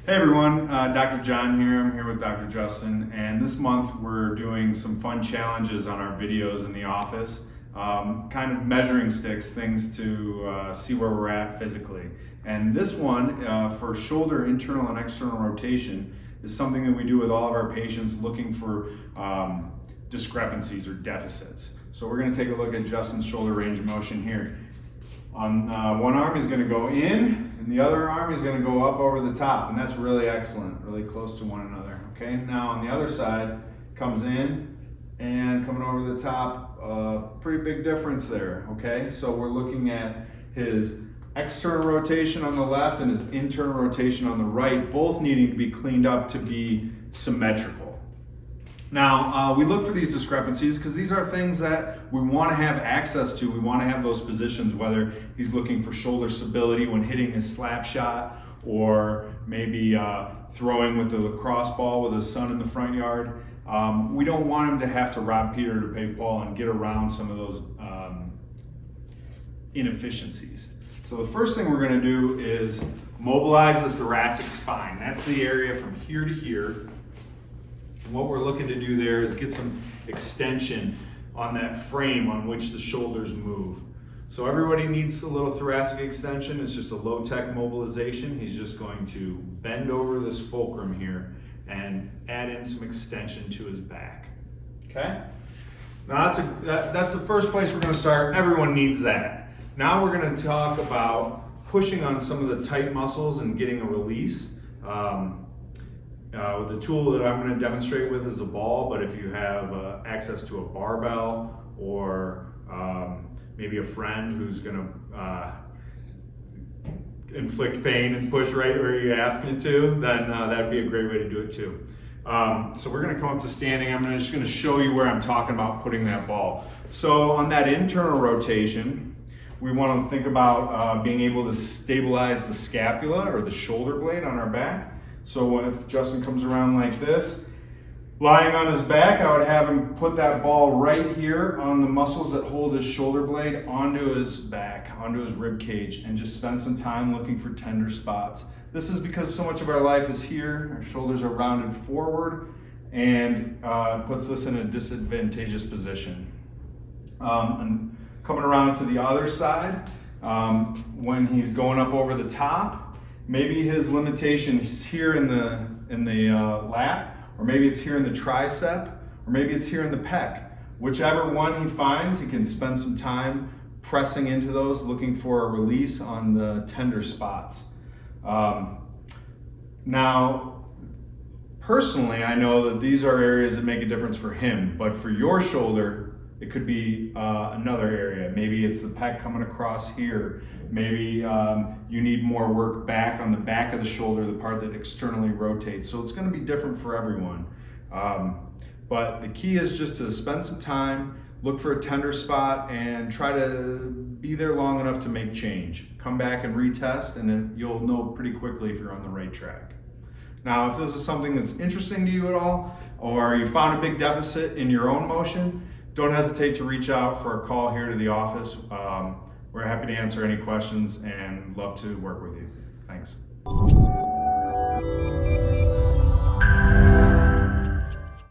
Hey everyone, Dr. John here. I'm here with Dr. Justin, and this month we're doing some fun challenges on our videos in the office, kind of measuring sticks, things to see where we're at physically. And this one for shoulder internal and external rotation is something that we do with all of our patients looking for discrepancies or deficits. So we're going to take a look at Justin's shoulder range of motion here. On one arm he's going to go in, and the other arm is going to go up over the top, and that's really excellent, really close to one another. Okay, now on the other side, comes in and coming over the top, pretty big difference there. Okay, so we're looking at his external rotation on the left and his internal rotation on the right, both needing to be cleaned up to be symmetrical. Now, we look for these discrepancies because these are things that we want to have access to. We want to have those positions, whether he's looking for shoulder stability when hitting his slap shot, or maybe throwing with the lacrosse ball with his son in the front yard. We don't want him to have to rob Peter to pay Paul and get around some of those inefficiencies. So the first thing we're going to do is mobilize the thoracic spine. That's the area from here to here. And what we're looking to do there is get some extension on that frame on which the shoulders move. So everybody needs a little thoracic extension. It's just a low-tech mobilization. He's just going to bend over this fulcrum here and add in some extension to his back. Okay? Now that's the first place we're going to start. Everyone needs that. Now we're going to talk about pushing on some of the tight muscles and getting a release. The tool that I'm going to demonstrate with is a ball, but if you have access to a barbell or maybe a friend who's going to inflict pain and push right where you ask him to, then that'd be a great way to do it too. So we're going to come up to standing. I'm just going to show you where I'm talking about putting that ball. So on that internal rotation, we want to think about being able to stabilize the scapula or the shoulder blade on our back. So if Justin comes around like this, lying on his back, I would have him put that ball right here on the muscles that hold his shoulder blade onto his back, onto his rib cage, and just spend some time looking for tender spots. This is because so much of our life is here. Our shoulders are rounded forward, and puts us in a disadvantageous position. And coming around to the other side, when he's going up over the top, maybe his limitation is here in the lat, or maybe it's here in the tricep, or maybe it's here in the pec. Whichever one he finds, he can spend some time pressing into those, looking for a release on the tender spots. Now, personally, I know that these are areas that make a difference for him, but for your shoulder, it could be another area. Maybe it's the pec coming across here. Maybe you need more work back on the back of the shoulder, the part that externally rotates. So it's going to be different for everyone. But the key is just to spend some time, look for a tender spot, and try to be there long enough to make change. Come back and retest, and then you'll know pretty quickly if you're on the right track. Now, if this is something that's interesting to you at all, or you found a big deficit in your own motion, don't hesitate to reach out for a call here to the office. We're happy to answer any questions and love to work with you. Thanks.